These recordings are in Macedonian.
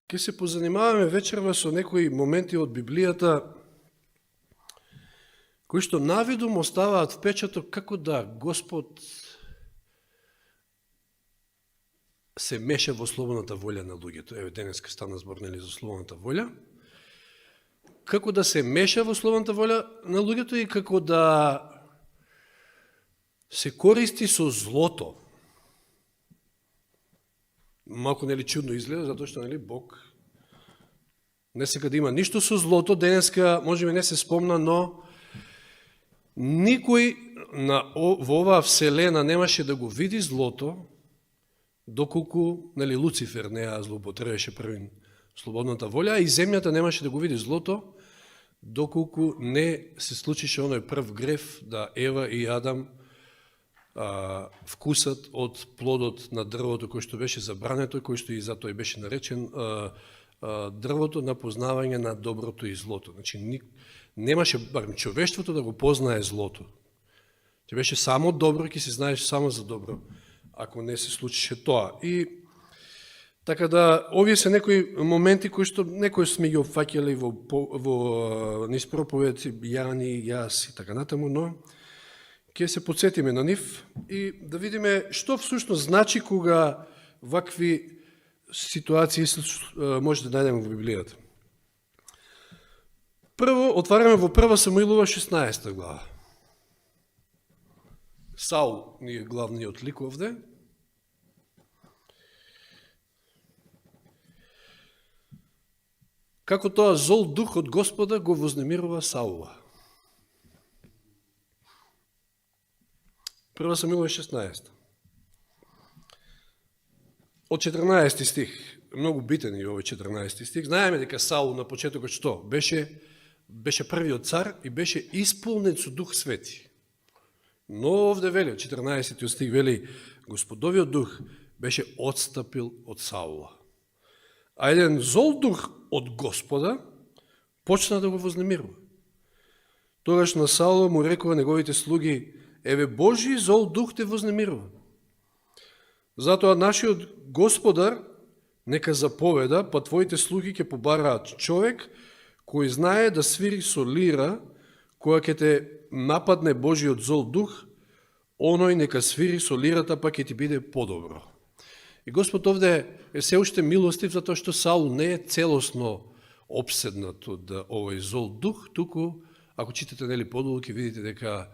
Ке се позанимаваме вечерва со некои моменти од Библијата кои што навидум оставаат впечаток како да Господ се меша во слободната волја на луѓето. Еве, денеска стана збор за слободната волја. Како да се меша во слободната волја на луѓето и како да се користи со злото. Малку чудно изгледа, затоа што Бог не сека да има ништо со злото. Денеска можеби не се спомна, но никој во оваа вселена немаше да го види злото, доколку Луцифер не ја злоупотребеше првин слободната волја, и земјата немаше да го види злото, доколку не се случише оној прв грев да Ева и Адам вкусат од плодот на дрвото кој што беше забрането, кој што и затоа и беше наречен дрвото на познавање на доброто и злото. Значи, немаше барем човештвото да го познае злото. Ќе беше само добро, ќе се знаеше само за добро, ако не се случише тоа. И така да, овие се некои моменти кои што некои сме ги опфаќали во низ проповеди, Јани, јас и така натаму, но ќе се подсетиме на нив и да видиме што всушност значи кога вакви ситуации може да најдеме во Библијата. Прво, отвараме во 1 Самуилова 16 глава. Саул ни е главниот лик овде. Како тоа зол дух од Господа го вознемирува Саула. 1 Самуилова 16. Од 14 стих, многу битен и овој 14 стих, знаеме дека Саул на почетокот што? Беше првиот цар и беше исполнет со Дух Свети. Но овде вели, 14 стих вели, Господовиот дух беше отстапил од Саула. А еден зол дух од Господа почна да го вознемирува. Тогаш на Саула му рекува неговите слуги: еве, Божи зол дух те вознемирува. Затоа нашиот Господар нека заповеда, па твоите слуги ќе побараат човек кој знае да свири со лира, која ќе те нападне Божиот зол дух, оној нека свири со лирата, па ќе ти биде подобро. И Господ овде е се уште милостив, затоа што Саул не е целосно обседнат од овој зол дух, туку, ако читате подолу, ќе видите дека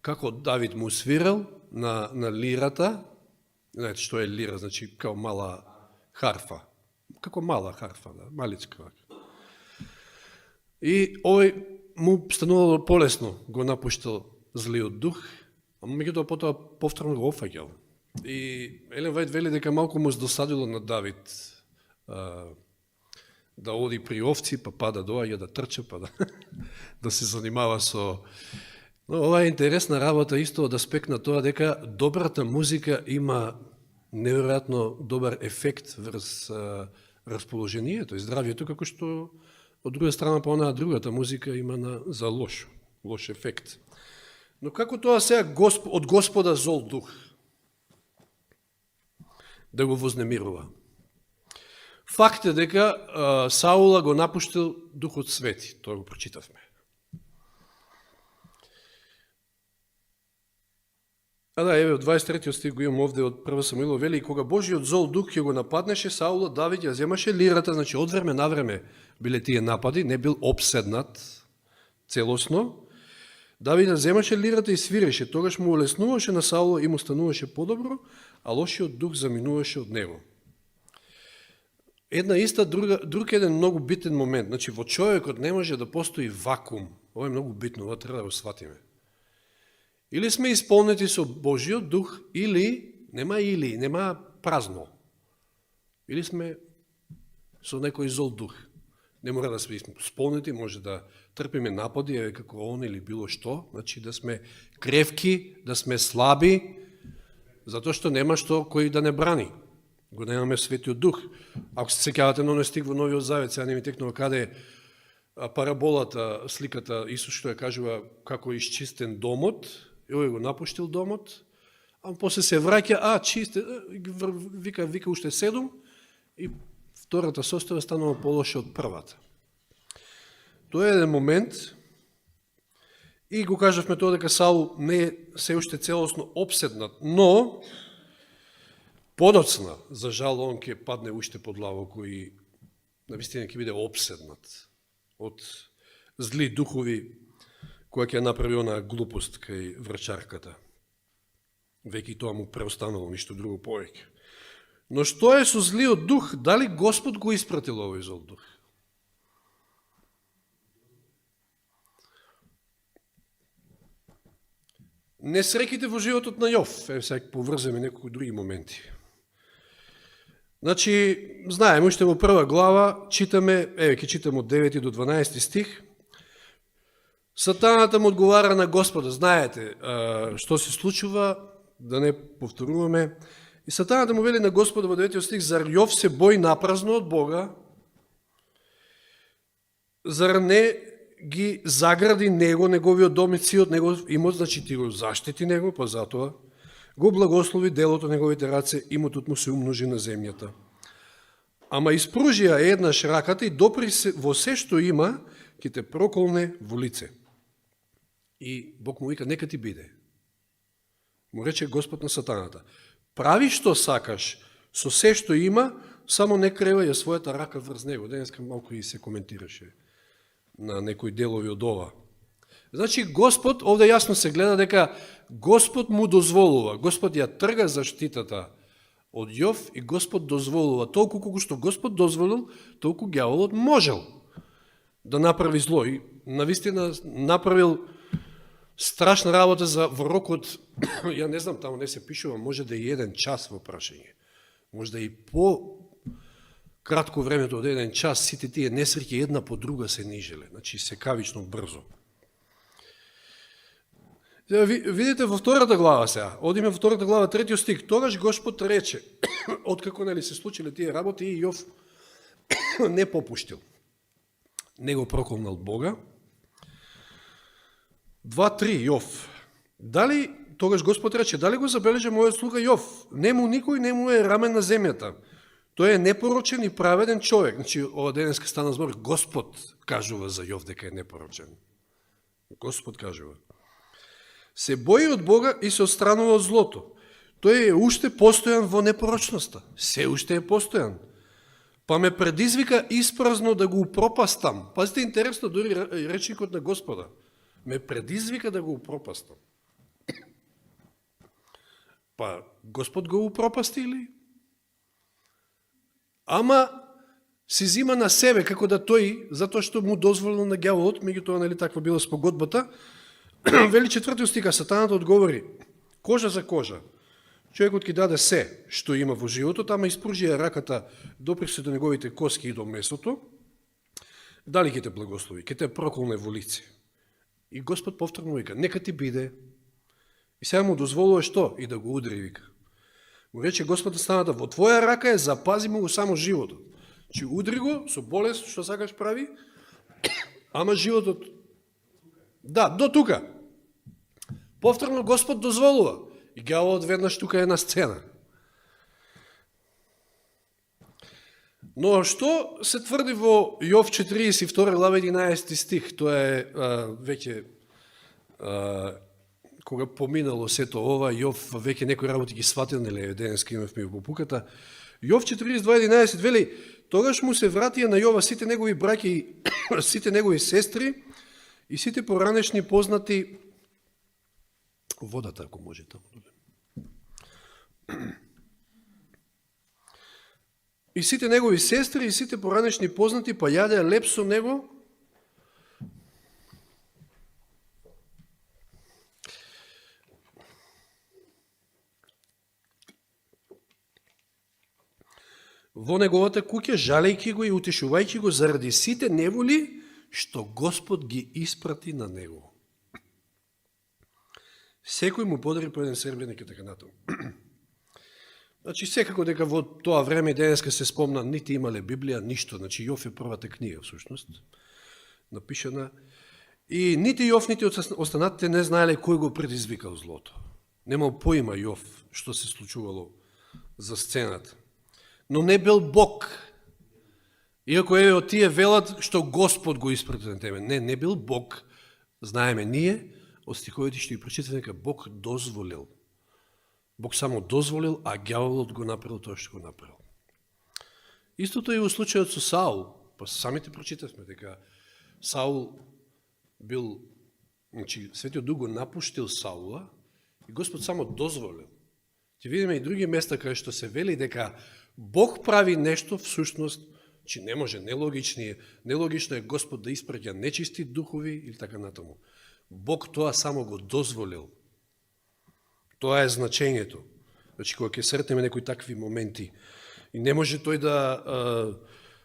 како Давид му свирал на лирата. Знаете што е лира, значи као мала харфа. Како мала харфа, да, маличка. И овој му станувало полесно, го напуштал злиот дух, а меѓутоа потоа повторно го офаќал. И Елен Вајд вели дека малку му здосадило на Давид да оди при овци, па да доаѓа да трча, па да се занимава со... Но ова е интересна работа исто од аспект на тоа дека добрата музика има неверојатно добар ефект врз расположението и здравието, како што од друга страна па онаа другата музика има за лош ефект. Но како тоа сега од Господа зол дух да го вознемирува? Факт е дека Саула го напуштил Духот Свети, тоа го прочитавме. А да, еве, од 23 стих го имам овде од 1 Самуилова, вели, и кога Божиот зол дух ќе го нападнеше Саула, Давид ја земаше лирата, значи од време на време биле тие напади, не бил обседнат целосно. Давид ја земаше лирата и свиреше, тогаш му олеснуваше на Саула и му стануваше подобро, а лошиот дух заминуваше од него. Една иста, друг еден многу битен момент, значи во човекот не може да постои вакуум. Ова е многу битно, ова треба да го сватиме. Или сме исполнети со Божиот дух, нема празно. Или сме со некој зол дух. Не мора да сме исполнети, може да трпиме напади, како он или било што, значи да сме кревки, да сме слаби, затоа што нема што кој да не брани. Го немаме Светиот дух. Ако се сеќавате на оној стих во Новиот Завет, сега не ми текнува каде параболата, сликата Исус што ја кажува како исчистен домот, и овој го напуштил домот, а после се враќа, чисте, вика уште 7, и втората состојба станува полоша од првата. Тоа е еден момент, и го кажавме тоа дека Саул не е се уште целосно обседнат, но подоцна, за жал, он ќе падне уште под лавоко и навистина ќе биде обседнат од зли духови која ќе направи онаа глупост кај врачарката. Веќе тоа му преостанало, ништо друго повеќе. Но што е со злиот дух? Дали Господ го испратил овој зол дух? Несреќите во животот на Јов, сега поврземе некои други моменти. Значи, знаеме, уште во прва глава читаме, ќе читаме од 9 до 12 стих, Сатаната му одговара на Господа, знаете што се случува, да не повторуваме. И Сатаната му вели на Господа во 9 стих, зар Јов се бои напразно од Бога, зар не ги загради него, неговиот дом и сиот негов имот, значи ти го заштити него, па затоа го благослови делото неговите раце, имотот му се умножи на земјата. Ама испружија еднаш раката и допри се во се што има, ќе те проколне во лице. И Бог му вика, нека ти биде. Му рече Господ на Сатаната, прави што сакаш со се што има, само не кревај ја својата рака врз него. Денеска малку и се коментираше на некои делови од ова. Значи Господ, овде јасно се гледа дека Господ му дозволува, Господ ја трга заштитата од Јов и Господ дозволува. Толку колку што Господ дозволил, толку ѓаволот можел да направи зло. И навистина направил страшна работа за во рокот, ја не знам, таму не се пишува, може да и 1 час во прашање. Може да и по кратко времето од 1 час, сите тие несреќи една по друга се нижеле, значи секавично брзо. Видите во втората глава сега, одиме во втората глава, 3 стих, тогаш Господ рече, откако нели се случиле тие работи и Јов не попуштил, не го проколнал Бога. 2-3 Јов. Дали, тогаш Господ рече, дали го забележа мојот слуга Јов? Нему никој не му е рамен на земјата. Тој е непорочен и праведен човек. Значи, ова денеска стана збор, Господ кажува за Јов дека е непорочен. Господ кажува. Се бои од Бога и се отстранува од злото. Тој е уште постојан во непорочноста. Се уште е постојан. Па ме предизвика испразно да го упропастам. Пазите, интересно, дори речникот на Господа. Ме предизвика да го упропастам. Па Господ го упропасти или? Ама си зима на себе, како да тој, затоа што му дозволил на ѓаволот, меѓутоа, нели таква била спогодбата, вели 4 стиха, Сатаната одговори, кожа за кожа, човекот ќе даде се што има во животот, ама испружија раката допри се до неговите коски и до месото, дали ќе те благослови, ќе те проколне во лице. И Господ повторно вика, нека ти биде. И сега му дозволува што? И да го удри, вика. Му рече Господ на Сатаната, во твоја рака е, запази му го само животот. Чи удри го, со болест, што сакаш прави, ама животот... Да, до тука. Повторно Господ дозволува. И ѓаволот веднаш тука е на сцена. Но што се тврди во Јов 42 глава 11 стих, тоа е веќе кога поминало сето ова, Јов веќе некои работи ги сватил, нели денеска имавме во пуката. Јов 42:11 вели, тогаш му се вратија на Јова сите негови браќи и сите негови сестри и сите поранешни познати водата, ако може таму. И сите негови сестри и сите поранешни познати па јадеа леп со него. Во неговата куќа, жалејќи го и утешувајќи го заради сите неволи што Господ ги испрати на него. Секој му подари по еден сребреник и така натаму. Значи, секако дека во тоа време денеска се спомна, нити имале Библија, ништо. Значи, Јов е првата книга, всушност, напишана. И нити Јов, нити останатите не знаеле кој го предизвикал злото. Немал поима Јов што се случувало за сцената. Но не бил Бог. Иако е од тие велат што Господ го испрати на тебе. Не бил Бог, знаеме ние, од стиховите што ги прочитаме, дека Бог дозволил. Бог само дозволил, а ѓаволот го направил тоа што го направил. Истото е и во случајот со Саул. Па самите прочитавме дека Саул бил, значи Светиот Дух го напуштил Саула и Господ само дозволил. Ќе видиме и други места каде што се вели дека Бог прави нешто всушност, че не може, нелогично е Господ да испраќа нечисти духови или така натаму. Бог тоа само го дозволил. Тоа е значењето. Значи, кога ќе сретнеме некои такви моменти, и не може тој да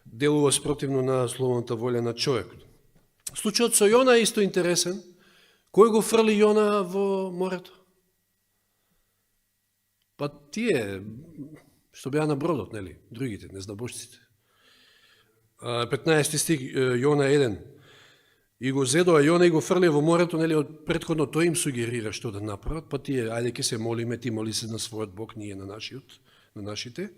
делува спротивно на словната волја на човекот. Случајот со Јона е исто интересен. Кој го фрли Јона во морето? Па тие, што беа на бродот, нели? Другите, незнабожците. 15 стих, Јона 1. И го зедоа Јона и го фрлија во морето, нели, од претходно тој им сугерира што да направат, па тие, ајде ке се молиме, ти моли се на својот Бог, ние на нашите,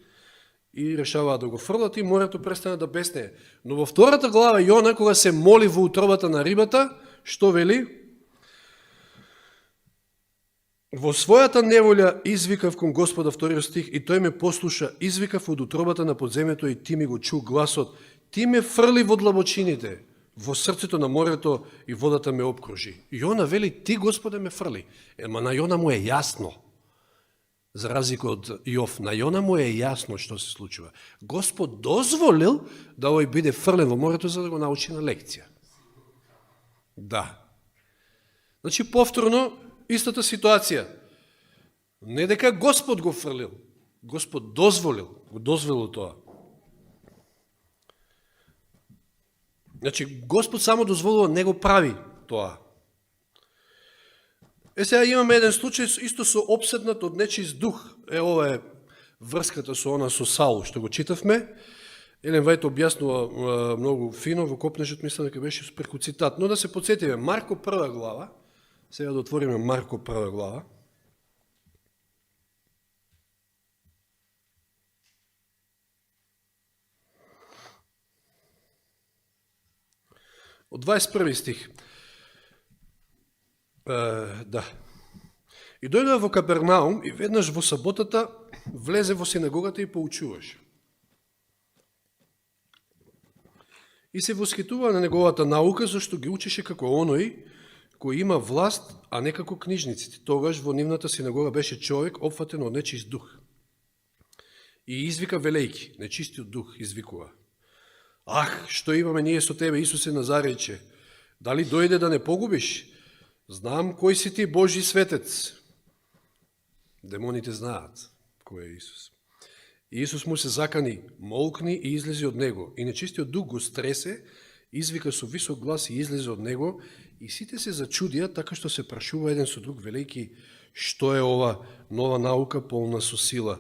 и решаваат да го фрлат и морето престана да беснее. Но во втората глава Јона, кога се моли во утробата на рибата, што вели? Во својата неволја извикав кон Господа, вториот стих, и тој ме послуша, извикав од утробата на подземјето и ти ми го чу гласот, ти ме фрли во длабочините, во срцето на морето и водата ме обкружи. Јона вели, ти Господе ме фрли. Ема на Јона му е јасно, за разлика од Јов, на Јона му е јасно што се случува. Господ дозволил да овој биде фрлен во морето за да го научи на лекција. Да. Значи, повторно, истата ситуација. Не дека Господ го фрлил, Господ го дозволил тоа. Значи, Господ само дозволува, не го прави тоа. Сега имаме еден случај исто со обседнат од нечист дух. Ова е врската со она со Саул, што го читавме. Елен Вајт објаснува многу фино, во копнежот мислам дека беше преку цитат. Но да се подсетиме, Марко 1 глава, сега да отвориме Марко 1 глава. Од 21 стих. Да. И дојдоа во Капернаум и веднаш во саботата влезе во синагогата и поучуваше. И се восхитува на неговата наука, зашто ги учеше како оној кој има власт, а не како книжниците. Тогаш во нивната синагога беше човек опфатен од нечист дух. И извика велејки, нечистиот дух извикува. Ах, што имаме ние со тебе, Исусе Назарече? Дали дојде да не погубиш? Знам кој си ти, Божи светец. Демоните знаат кој е Исус. И Исус му се закани, молкни и излезе од него. И нечистиот дух го стресе, извика со висок глас и излезе од него. И сите се зачудија, така што се прашува еден со друг, велејки, што е ова нова наука полна со сила.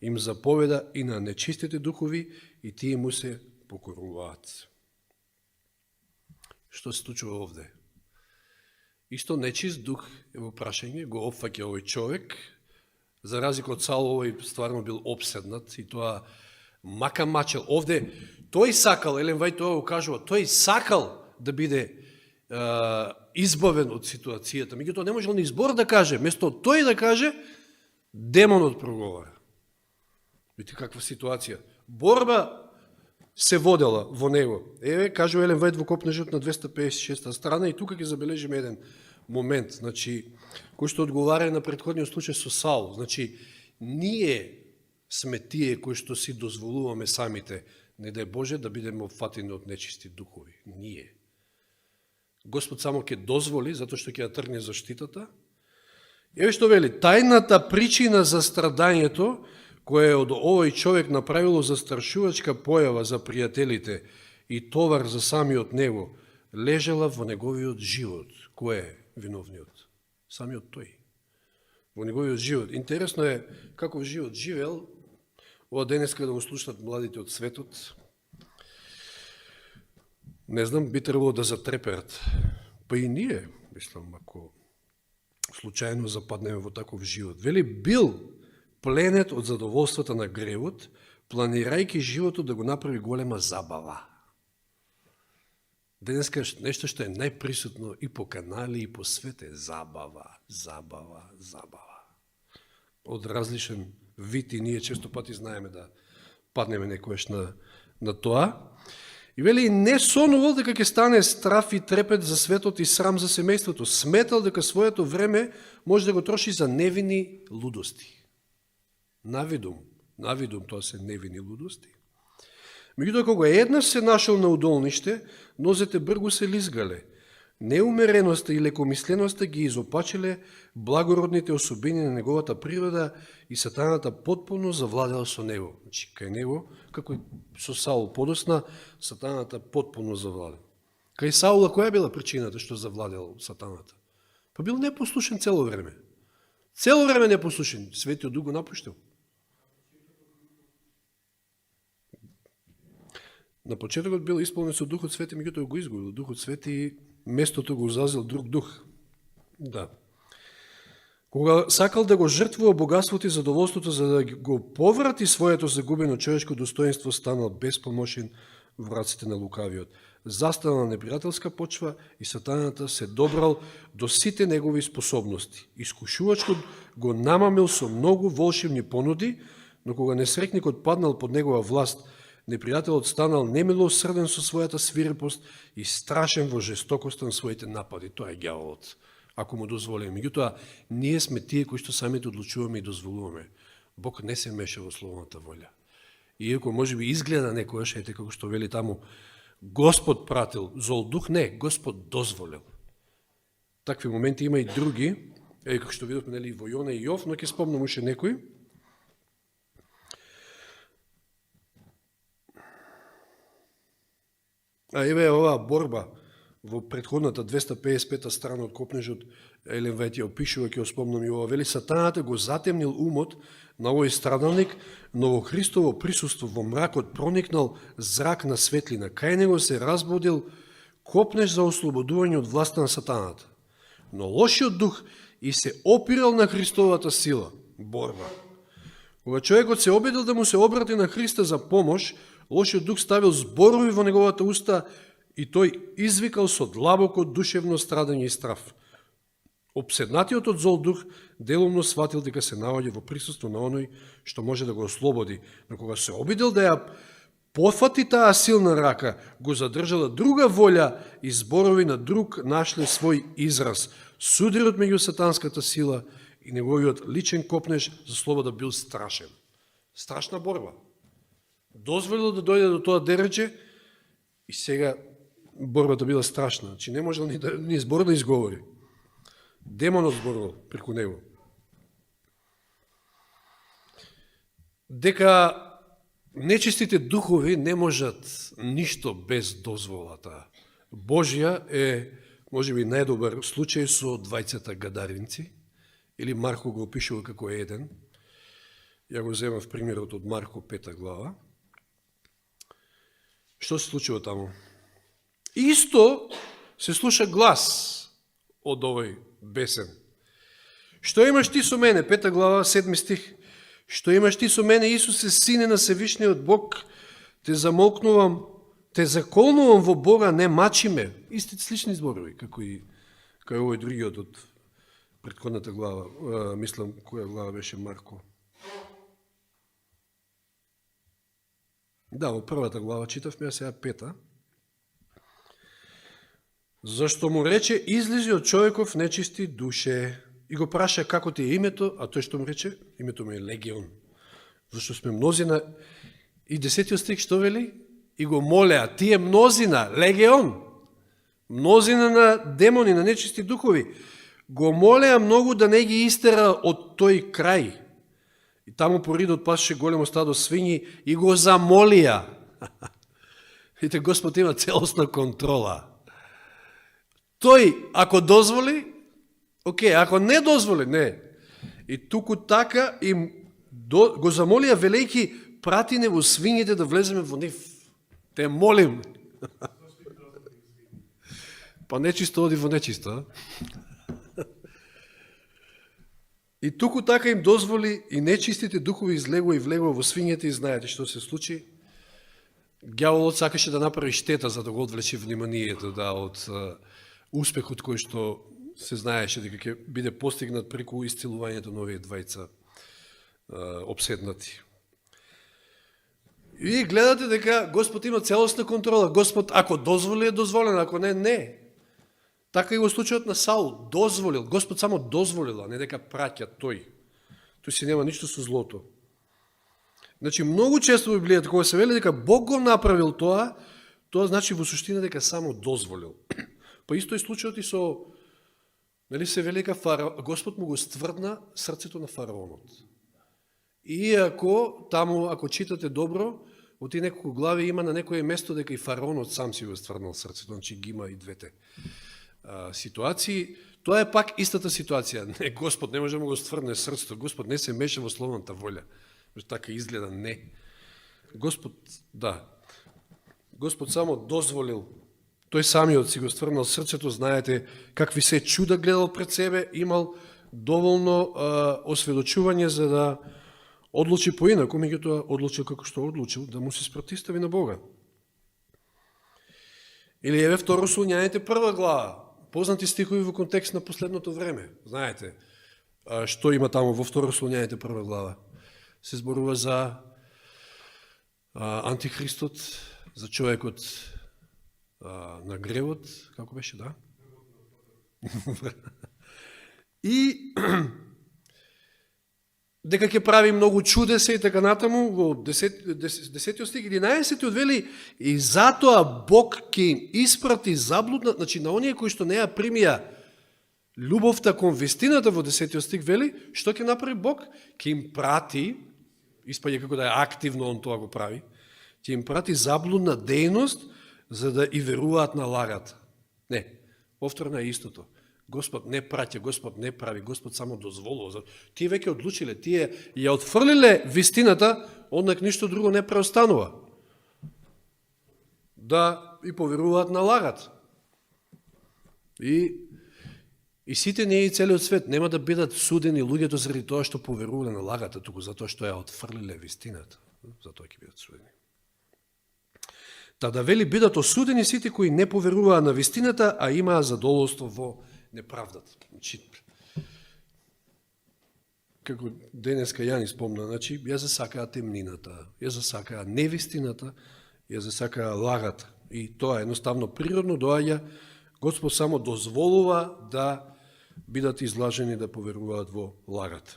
Им заповеда и на нечистите духови и тие му се покоруваат. Што се случува овде? Исто нечист дух е во прашање, го опфаќа овој човек, за разлика од Саул, овој стварно бил обседнат и тоа мака мачел. Овде тој сакал, Елен Вајт тоа го кажува, тој сакал да биде избавен од ситуацијата. Меѓутоа не можел ни збор да каже, место тој да каже, демонот проговара. Видите каква ситуација. Борба се водела во него. Еве, кажува Елен Вајт во Копнежот на 256 страна и тука ќе забележиме еден момент, значи, кој што одговара на претходниот случај со Саул. Значи, ние сме тие кои што си дозволуваме самите, не дај Боже, да бидеме опфатени од нечисти духови. Ние. Господ само ќе дозволи, затоа што ќе ја тргне заштитата. Еве што вели, тајната причина за страдањето, која од овој човек направило застрашувачка појава за пријателите и товар за самиот него, лежала во неговиот живот. Кој е виновниот? Самиот тој. Во неговиот живот. Интересно е каков живот живел, ова денеска да го слушнат младите од светот. Не знам, би требало да затреперат. Па и ние, мислам, ако случајно западнеме во таков живот. Вели, бил пленет од задоволствата на гревот, планирајќи животот да го направи голема забава. Денеска нешто што е најприсутно и по канали, и по свет е забава. Од различен вид и ние често пати знаеме да паднеме некојаш на тоа. И вели, не сонувал дека ќе стане страф и трепет за светот и срам за семејството. Сметал дека своето време може да го троши за невини лудости. Навидум тоа се невини лудости. Меѓутоа, кога еднаш се нашол на удолниште, нозете бргу се лизгале. Неумереноста и лекомисленоста ги изопачиле благородните особини на неговата природа и сатаната потполно завладел со него. Значи, кај него, како и со Саул подосна, сатаната потполно завладел. Кај Саула, која била причината што завладел сатаната? Па бил непослушен цело време. Цело време непослушен. Светиот дух го напуштил. На почетокот бил исполнен со Духот Свети, меѓутоа го изгубил. Духот Свети местото го зазел друг дух. Да. Кога сакал да го жртвува богатството и задоволството за да го поврати своето загубено човечко достоинство, станал безпомошен в раците на лукавиот. Застанал на непријателска почва и сатаната се добрал до сите негови способности. Искушувачкот го намамил со многу волшебни понуди, но кога несрекникот паднал под негова власт, непријателот станал немилосрден со својата свирепост и страшен во жестокоста на своите напади. Тоа е ѓаволот, ако му дозволиме. Меѓутоа, ние сме тие кои што самите одлучуваме и дозволуваме. Бог не се меша во словната волја. Иако може би изгледа некојаш, ете како што вели таму, Господ пратил, зол дух, не, Господ дозволил. Такви моменти има и други, како што видовме нели во Јона и Јов, но ќе спомнам уште некој. А еве оваа борба во претходната 255 страна од копнежот, Елен Вајт ја опишува, ќе спомнам и ова, вели, сатаната го затемнил умот на овој страдалник, но во Христово присуство во мракот проникнал зрак на светлина. Кај него се разбудил копнеж за ослободување од власта на сатаната. Но лошиот дух и се опирал на Христовата сила. Борба. Кога човекот се обидел да му се обрати на Христа за помош, лошиот дух ставил зборови во неговата уста и тој извикал со длабоко душевно страдање и страф. Обседнатиот од зол дух делумно сватил дека се наоѓа во присуство на оној што може да го ослободи, но кога се обидел да ја пофати таа силна рака, го задржала друга волја и зборови на друг нашле свој израз. Судрот меѓу сатанската сила и неговиот личен копнеж за слобода бил страшен. Страшна борба. Дозволил да дојде до тоа дереđе и сега борбата била страшна. Значи не можел ни збор да изговори. Демонот зборувал преку него. Дека нечистите духови не можат ништо без дозволата Божја е, може би, најдобар случај со двајцата гадаринци, или Марко го опишува како еден. Ја го земав примерот од Марко 5 глава. Што се случува таму? Исто се слуша глас од овој бесен. Што имаш ти со мене? 5 глава, 7 стих. Што имаш ти со мене, Исусе, сине на Севишниот Бог? Те замолкнувам, те заколнувам во Бога, не мачи ме. Исти слични зборови, како и овој другиот од предходната глава. Мислам, која глава беше Марко? Да, во првата глава читавме, а сега 5. Зашто му рече, излези од човеков нечисти душе. И го праша како ти е името, а тој што му рече, името му е Легион. Зашто сме мнозина. И 10 стих што вели? И го молеа, тие мнозина, Легион, мнозина на демони, на нечисти духови, го молеа многу да не ги истера од тој крај. И таму по ридот пасеше големо стадо свињи и го замолија. Видите, Господ има целосна контрола. Тој, ако дозволи, окей, ако не дозволи, не. И туку така им го замолија, велејки, прати не во свињите да влеземе во нив. Те молим. Па нечисто оди во нечисто. И туку така им дозволи и нечистите духови излегува и влегува во свињете и знаете што се случи. Ѓаволот сакаше да направи штета за да го одвлече вниманието од успехот кој што се знаеше дека ќе биде постигнат преку исцелувањето на овие двајца обседнати. И гледате дека Господ има целосна контрола. Господ ако дозволи е дозволено, ако не, не. Така и во случајот на Саул, дозволил, Господ само дозволил, а не дека праќа тој. Тој си нема ништо со злото. Значи, многу често во Библијата, кога се вели дека Бог го направил тоа значи во суштина дека само дозволил. Па исто е случајот и со, нели се вели дека Господ му го стврдна срцето на фараонот. И ако читате добро, во тие неколку глави има на некое место дека и фараонот сам си го стврднал срцето, значи ги има и двете ситуации. Тоа е пак истата ситуација. Не, Господ не може да му го стврдне срцето. Господ не се меша во словната волја. Така изгледа не. Господ само дозволил. Тој самиот си го стврднал срцето, знаете какви се чуда гледал пред себе, имал доволно осведочување за да одлучи поинаку, меѓутоа одлучил како што одлучил, да му се спротистави на Бога. Или еве второ Солуњаните 1 глава, познати стихови во контекст на последното време. Знаете што има таму во второ Солуњаните 1 глава. Се зборува за антихристот, за човекот на гревот, како беше, да? И дека ќе прави многу чудеса и така натаму, во 10 стих, 11 вели, и затоа Бог ќе им испрати заблудна, значи на оние кои што не ја примија љубовта кон вистината во 10 стих вели, што ќе направи Бог? Ќе им прати, испаѓа како да е активно он тоа го прави, ќе им прати заблудна дејност за да и веруваат на лагата. Не, повторно е истото. Господ не праќа, Господ не прави, Господ само дозволува. Тие веќе одлучиле, тие ја отфрлиле вистината, однак ништо друго не преостанува. Да и поверуваат на лагата. И сите ние и целиот свет нема да бидат судени луѓето заради тоа што поверувале на лагата, туку затоа што ја отфрлиле вистината. Затоа ќе бидат судени. Та да вели бидат осудени сите кои не поверуваа на вистината, а имаа задоволство во неправдата. Значи, како денеска ја ни спомна, значи, ја засакаа темнината, ја засакаа невистината, ја засакаа лагата. И тоа едноставно природно доаѓа, Господ само дозволува да бидат излажени да поверуваат во лагата.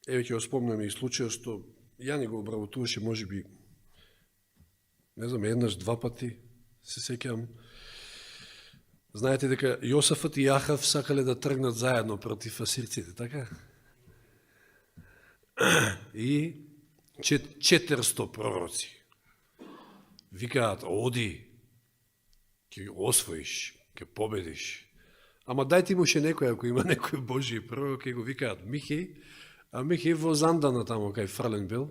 Еве ќе го спомнеме и случајот што Јани го обработуваше, може би, не знам, еднаш, два пати, се сеќавам. Знаете дека Јосафот и Јахав сакале да тргнат заедно против асирците, така? И 400 пророци викаат, оди, ќе го освоиш, ќе победиш. Ама дајте му ше некој, ако има некој Божи пророк, ќе го викаат Михеј, а Михеј во Зандана тамо, кај Фрлен бил,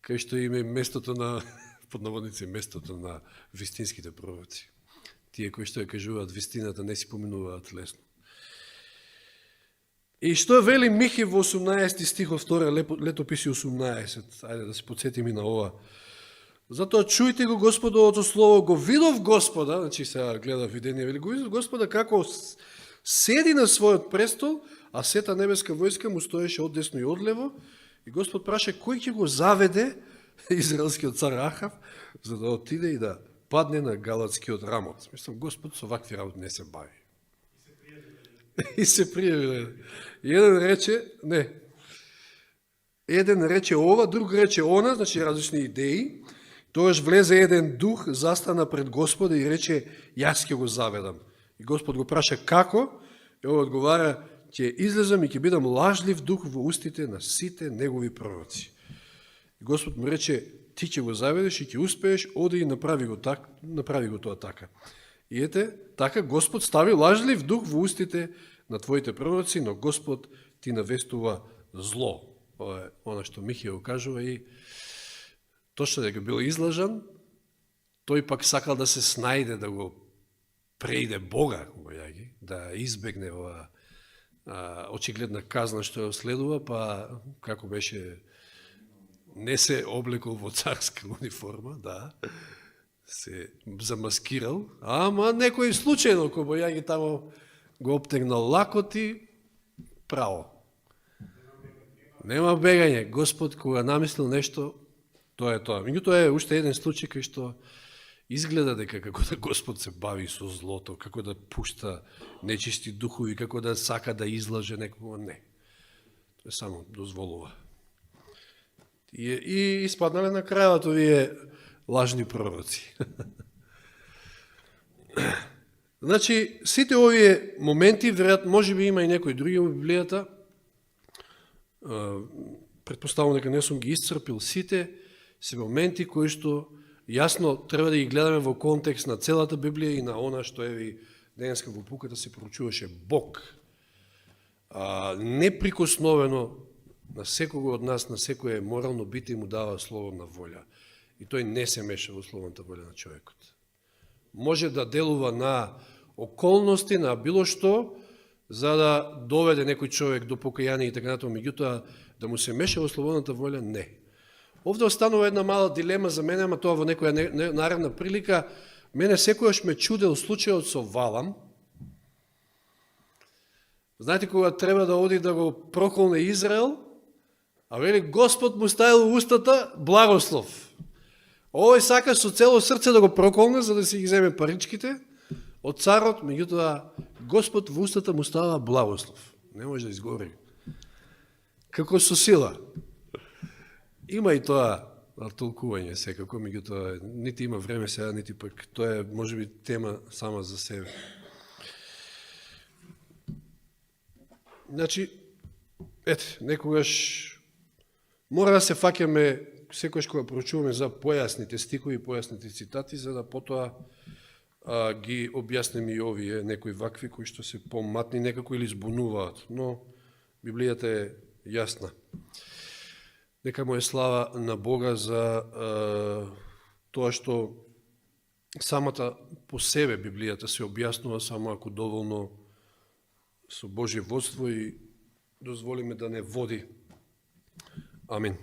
кај што име местото на, под наводници, местото на вистинските пророци. Тие кои што ја кажуваат вистината не си поминуваат лесно. И што вели Михеј во 18 стих од 2 летописи 18, ајде да се подсетиме на ова. Затоа чујте го Господовото слово, го видов Господа, значи сега гледа видение, вели го видов Господа како седи на својот престол, а сета небеска војска му стоеше одесно и одлево, и Господ праша кој ќе го заведе израелскиот цар Ахав, за да отиде и да падне на галатскиот рамот. Мислам, Господ со вакви работи не се бави. И се пријави. Еден рече ова, друг рече она, значи различни идеи. Тоаш влезе еден дух, застана пред Господа и рече, јас ќе го заведам. И Господ го праша како? И он одговара, ќе излезам и ќе бидам лажлив дух во устите на сите негови пророци. И Господ му рече, ти ќе го заведеш и ќе успееш, оди и направи го тоа така. И ете, така Господ стави лажлив дух во устите на твоите пророци, но Господ ти навестува зло. Ова е она што Михеј го кажува и точно дека бил излажан, тој пак сакал да се снајде, да го преиде Бога, да избегне ова очигледна казна што ја следува, па како беше, не се облекол во царска униформа, да, се замаскирал, ама некој случајно Кобојаги тамо го обтегнал лакот и право. Нема бегање. Господ кога намислил нешто, тоа е тоа. Меѓутоа е уште еден случај кај што изгледа дека како да Господ се бави со злото, како да пушта нечисти духови, како да сака да излаже некого. Не. Тоа само дозволува. И испаднале на крајот овие лажни пророци. Значи, сите овие моменти, веројатно, може би има и некои други во Библијата, предпоставам дека не сум ги исцрпил сите, се моменти кои што јасно треба да ги гледаме во контекст на целата Библија и на она што еви денеска во пуката се проучуваше Бог. Неприкосновено на секого од нас, на секој морално бите му дава слободна волја. И тој не се меша во слободната волја на човекот. Може да делува на околности, на било што, за да доведе некој човек до покаяние и така натаму, меѓутоа да му се меша во слободната волја, не. Овде останува една мала дилема за мене, ама тоа во некоја наредна прилика. Мене секојаш ме чудел случајот со Валам. Знаете, кога треба да оди да го проколне Израел, а вели Господ му ставил в устата благослов. Овој сака со цело срце да го проколне, за да си ги земе паричките од царот, меѓутоа Господ во устата му става благослов. Не може да изговори. Како со сила. Има и тоа толкување секако, меѓутоа нити има време сега, нити пак тоа е можеби тема сама за себе. Значи, некогаш мора да се фаќаме секојаш кога проучуваме за појасните стикови, појасните цитати, за да потоа ги објаснеме и овие некои вакви кои што се поматни некако или збунуваат. Но Библијата е јасна. Нека му е слава на Бога за тоа што самата по себе Библијата се објаснува само ако доволно со Божје водство и дозволиме да не води. Амин.